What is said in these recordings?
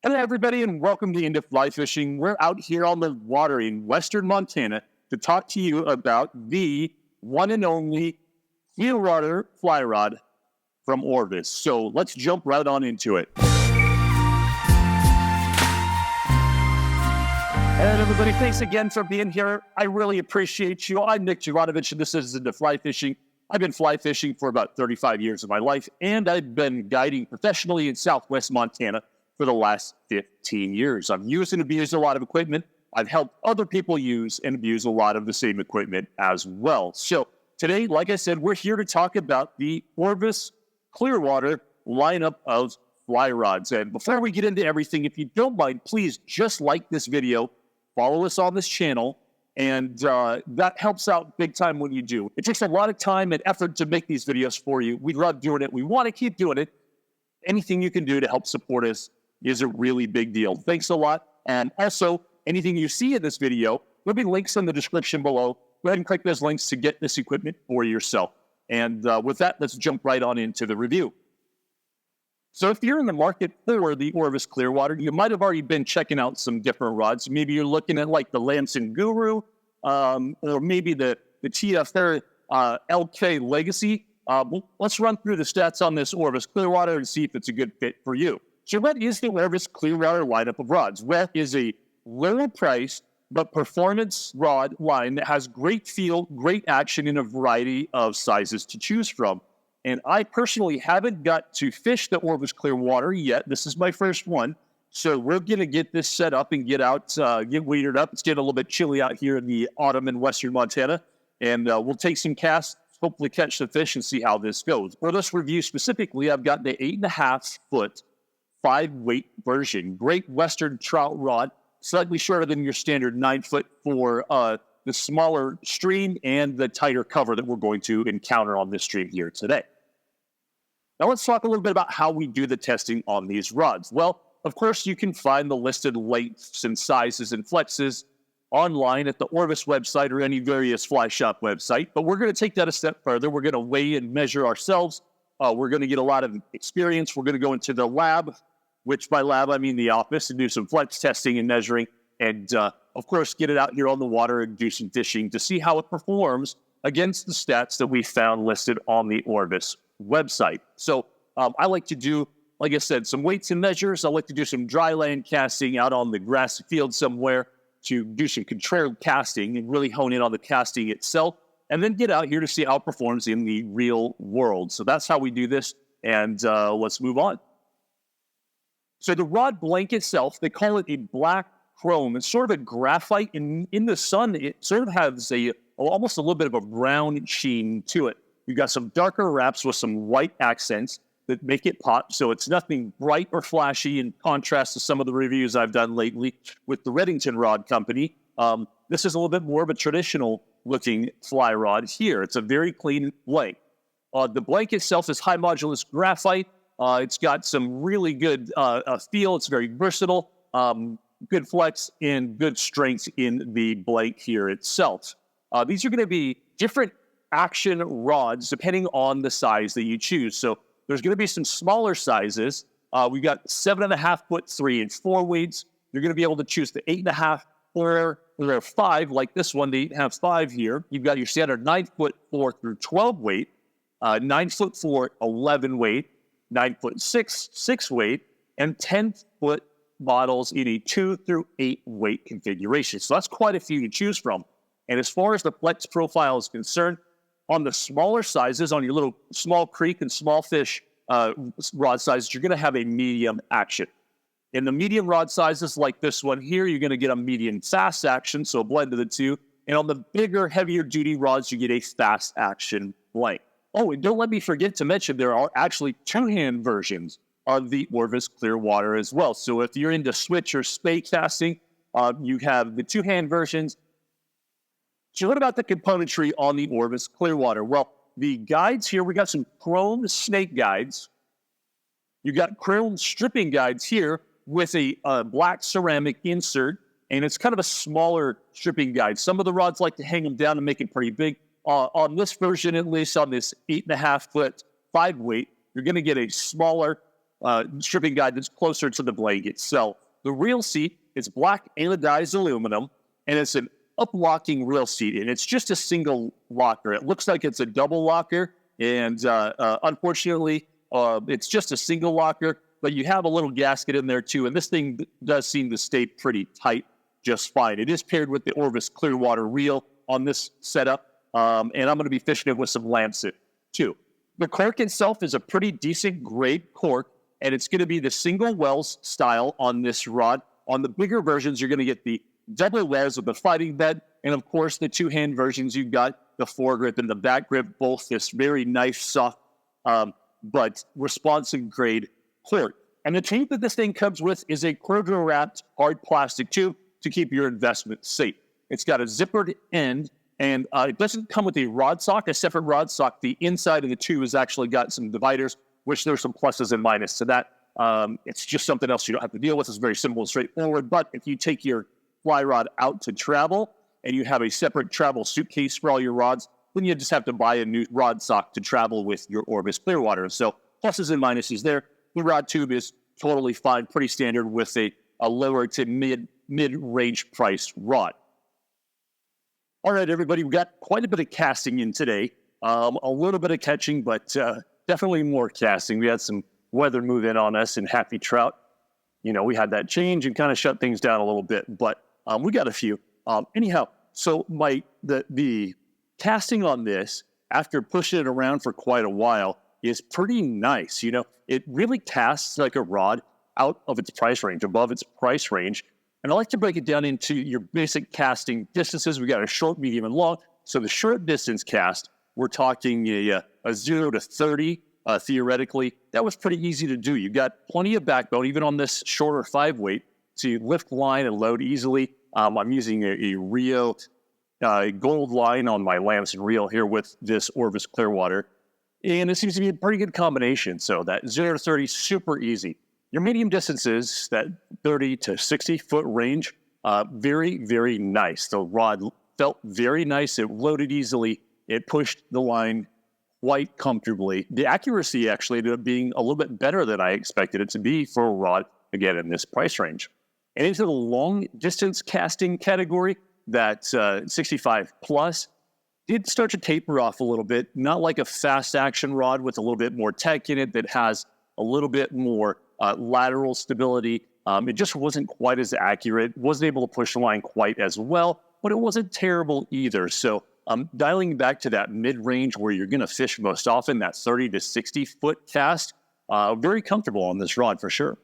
Hello, everybody, and welcome to Into Fly Fishing. We're out here on the water in western Montana to talk to you about the one and only Clearwater fly rod from Orvis. So let's jump right on into it. And everybody, thanks again for being here. I really appreciate you. I'm Nick Jovanovich, and this is Into Fly Fishing. I've been fly fishing for about 35 years of my life, and I've been guiding professionally in southwest Montana for the last 15 years. I've used and abused a lot of equipment. I've helped other people use and abuse a lot of the same equipment as well. So today, like I said, we're here to talk about the Orvis Clearwater lineup of fly rods. And before we get into everything, if you don't mind, please just like this video, follow us on this channel, and that helps out big time when you do. It takes a lot of time and effort to make these videos for you. We love doing it. We want to keep doing it. Anything you can do to help support us is a really big deal. Thanks a lot. And also, anything you see in this video, there'll be links in the description below. Go ahead and click those links to get this equipment for yourself. And with that, let's jump right on into the review. So if you're in the market for the Orvis Clearwater, you might have already been checking out some different rods. Maybe you're looking at like the Lamson Guru, or maybe the TFR LK Legacy. Let's run through the stats on this Orvis Clearwater and see if it's a good fit for you. So what is the Orvis Clearwater lineup of rods? Well, it is a lower price but performance rod line that has great feel, great action in a variety of sizes to choose from. And I personally haven't got to fish the Orvis Clearwater yet. This is my first one. So we're going to get this set up and get out, get weighted up. It's getting a little bit chilly out here in the autumn in western Montana. And we'll take some casts, hopefully catch the fish and see how this goes. For this review specifically, I've got the 8.5 foot 5-weight version. Great western trout rod, slightly shorter than your standard 9 foot for the smaller stream and the tighter cover that we're going to encounter on this stream here today. Now let's talk a little bit about how we do the testing on these rods. Well, of course, you can find the listed lengths and sizes and flexes online at the Orvis website or any various fly shop website, but we're going to take that a step further. We're going to weigh and measure ourselves. We're going to get a lot of experience. We're going to go into the lab, which by lab, I mean the office, and do some flex testing and measuring, and of course, get it out here on the water and do some fishing to see how it performs against the stats that we found listed on the Orvis website. So I like to do, like I said, some weights and measures. I like to do some dry land casting out on the grassy field somewhere to do some contrarian casting and really hone in on the casting itself, and then get out here to see how it performs in the real world. So that's how we do this, and let's move on. So the rod blank itself, they call it a black chrome. It's sort of a graphite. In the sun, it sort of has almost a little bit of a brown sheen to it. You've got some darker wraps with some white accents that make it pop, so it's nothing bright or flashy in contrast to some of the reviews I've done lately with the Redington Rod Company. This is a little bit more of a traditional-looking fly rod here. It's a very clean blank. The blank itself is high modulus graphite. It's got some really good feel. It's very versatile, good flex, and good strength in the blank here itself. These are going to be different action rods depending on the size that you choose. So there's going to be some smaller sizes. We've got 7.5 foot 3 and 4 weights. You're going to be able to choose the 8.5 or 5, like this one, the 8.5 5 here. You've got your standard 9 foot 4 through 12 weight, 9 foot 4 11 weight, 9 foot 6 weight, and 10 foot models in a 2 through 8 weight configuration. So that's quite a few to choose from. And as far as the flex profile is concerned, on the smaller sizes, on your little small creek and small fish rod sizes, you're going to have a medium action. In the medium rod sizes like this one here, you're going to get a medium fast action, so a blend of the two. And on the bigger, heavier duty rods, you get a fast action blank. Oh, and don't let me forget to mention there are actually two-hand versions of the Orvis Clearwater as well. So if you're into switch or spay casting, you have the two-hand versions. So what about the componentry on the Orvis Clearwater? Well, the guides here, we got some chrome snake guides. You got chrome stripping guides here with a black ceramic insert, and it's kind of a smaller stripping guide. Some of the rods like to hang them down and make it pretty big. On this version, at least on this 8.5 foot 5 weight, you're going to get a smaller stripping guide that's closer to the blade itself. The reel seat is black anodized aluminum, and it's an up-locking reel seat, and it's just a single locker. It looks like it's a double locker, and unfortunately, it's just a single locker, but you have a little gasket in there too, and this thing does seem to stay pretty tight just fine. It is paired with the Orvis Clearwater Reel on this setup, and I'm going to be fishing it with some lancet too. The cork itself is a pretty decent grade cork, and it's going to be the single wells style on this rod. On the bigger versions, you're going to get the double wells with the fighting bed, and of course, the two-hand versions, you've got the foregrip and the back grip, both this very nice, soft, but responsive grade cork. And the tape that this thing comes with is a Kroger-wrapped hard plastic tube to keep your investment safe. It's got a zippered end, and it doesn't come with a rod sock, a separate rod sock. The inside of the tube has actually got some dividers, which there's some pluses and minuses to that. It's just something else you don't have to deal with. It's very simple and straightforward. But if you take your fly rod out to travel and you have a separate travel suitcase for all your rods, then you just have to buy a new rod sock to travel with your Orvis Clearwater. So pluses and minuses there. The rod tube is totally fine, pretty standard with a lower to mid-range price rod. All right, everybody, we got quite a bit of casting in today. A little bit of catching, but definitely more casting. We had some weather move in on us and happy trout. You know, we had that change and kind of shut things down a little bit, but we got a few. Anyhow, so the casting on this, after pushing it around for quite a while, is pretty nice. You know, it really casts like a rod out of its price range, above its price range. And I like to break it down into your basic casting distances. We got a short, medium, and long. So the short distance cast, we're talking a 0 to 30, theoretically. That was pretty easy to do. You got plenty of backbone, even on this shorter 5-weight, so you lift line and load easily. I'm using a Rio gold line on my Lamson reel here with this Orvis Clearwater. And it seems to be a pretty good combination. So that 0 to 30, super easy. Your medium distances, that 30 to 60 foot range, very, very nice. The rod felt very nice. It loaded easily. It pushed the line quite comfortably. The accuracy actually ended up being a little bit better than I expected it to be for a rod, again, in this price range. And into the long distance casting category, that 65 plus, did start to taper off a little bit, not like a fast action rod with a little bit more tech in it that has a little bit more lateral stability. It just wasn't quite as accurate, wasn't able to push the line quite as well, but it wasn't terrible either. So dialing back to that mid-range where you're going to fish most often, that 30 to 60 foot cast, very comfortable on this rod for sure.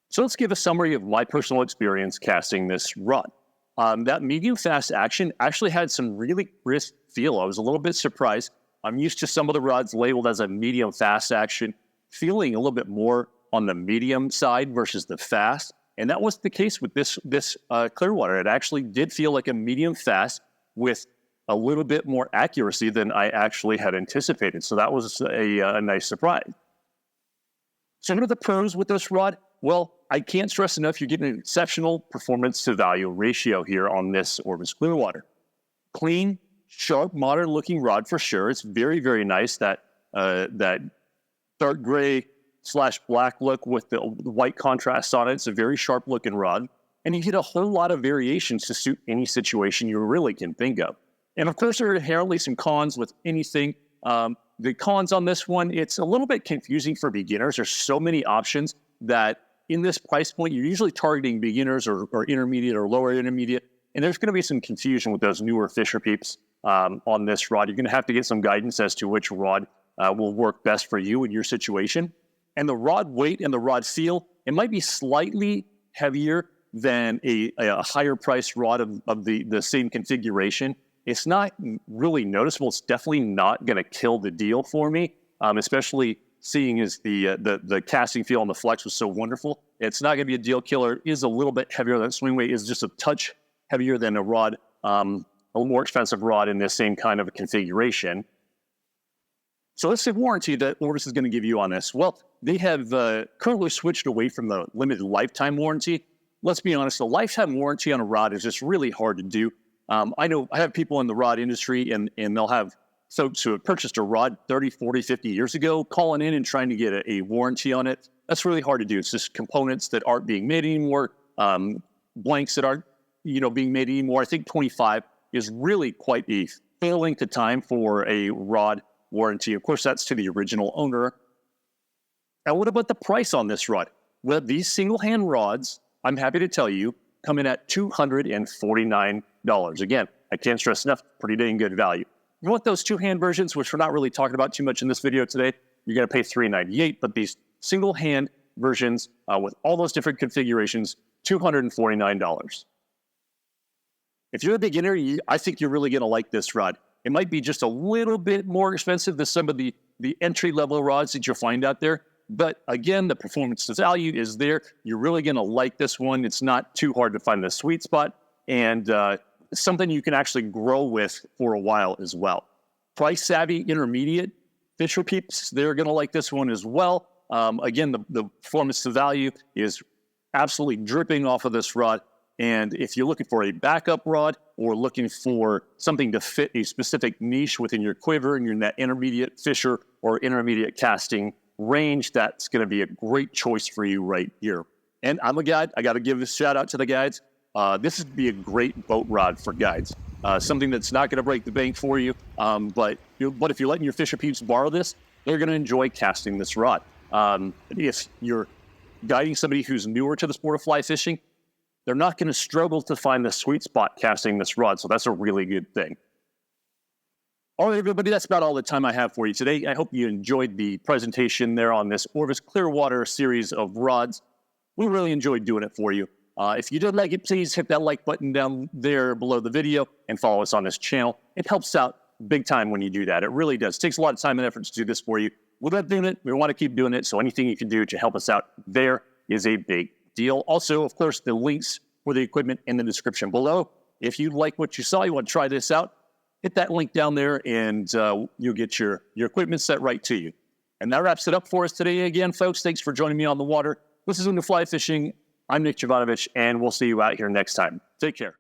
So let's give a summary of my personal experience casting this rod. That medium fast action actually had some really crisp feel. I was a little bit surprised. I'm used to some of the rods labeled as a medium fast action, feeling a little bit more on the medium side versus the fast. And that was the case with this Clearwater. It actually did feel like a medium fast with a little bit more accuracy than I actually had anticipated. So that was a nice surprise. So what are the pros with this rod? Well, I can't stress enough, you're getting an exceptional performance to value ratio here on this Orvis Clearwater. Clean, sharp, modern looking rod for sure. It's very, very nice. That dark gray / black look with the white contrast on it. It's a very sharp looking rod. And you get a whole lot of variations to suit any situation you really can think of. And of course, there are inherently some cons with anything. The cons on this one, it's a little bit confusing for beginners. There's so many options that in this price point, you're usually targeting beginners or intermediate or lower intermediate. And there's going to be some confusion with those newer fisher peeps on this rod. You're going to have to get some guidance as to which rod will work best for you in your situation. And the rod weight and the rod feel, it might be slightly heavier than a higher priced rod of the same configuration. It's not really noticeable. It's definitely not going to kill the deal for me, especially seeing as the casting feel on the flex was so wonderful. It's not going to be a deal killer. It is a little bit heavier. That swing weight is just a touch heavier than a rod, a little more expensive rod in this same kind of a configuration. So let's say warranty that Orvis is going to give you on this. Well, they have currently switched away from the limited lifetime warranty. Let's be honest, a lifetime warranty on a rod is just really hard to do. I know I have people in the rod industry and they'll have folks who have purchased a rod 30, 40, 50 years ago, calling in and trying to get a warranty on it. That's really hard to do. It's just components that aren't being made anymore, blanks that aren't, being made anymore. I think 25 is really quite a fair length of time for a rod warranty. Of course, that's to the original owner. Now, what about the price on this rod? Well, these single-hand rods, I'm happy to tell you, come in at $249. Again, I can't stress enough, pretty dang good value. If you want those two-hand versions, which we're not really talking about too much in this video today, you're going to pay $398, but these single-hand versions with all those different configurations, $249. If you're a beginner, I think you're really going to like this rod. It might be just a little bit more expensive than some of the entry-level rods that you'll find out there. But again, the performance to value is there. You're really going to like this one. It's not too hard to find the sweet spot, and something you can actually grow with for a while as well. Price-savvy intermediate fisher peeps, they're going to like this one as well. Again, the performance to value is absolutely dripping off of this rod. And if you're looking for a backup rod or looking for something to fit a specific niche within your quiver and you're in that intermediate fisher or intermediate casting range, that's going to be a great choice for you right here. And I'm a guide. I got to give a shout out to the guides. This would be a great boat rod for guides. Something that's not going to break the bank for you. But if you're letting your fisher peeps borrow this, they're going to enjoy casting this rod. If you're guiding somebody who's newer to the sport of fly fishing, they're not going to struggle to find the sweet spot casting this rod. So that's a really good thing. All right, everybody, that's about all the time I have for you today. I hope you enjoyed the presentation there on this Orvis Clearwater series of rods. We really enjoyed doing it for you. If you did like it, please hit that like button down there below the video and follow us on this channel. It helps out big time when you do that. It really does. It takes a lot of time and effort to do this for you. We're not doing it. We want to keep doing it. So anything you can do to help us out there is a big deal. Also, of course, the links for the equipment in the description below. If you like what you saw, you want to try this out, hit that link down there and you'll get your equipment set right to you. And that wraps it up for us today. Again, folks, thanks for joining me on the water. This is Into Fly Fishing. I'm Nick Jovanovich, and we'll see you out here next time. Take care.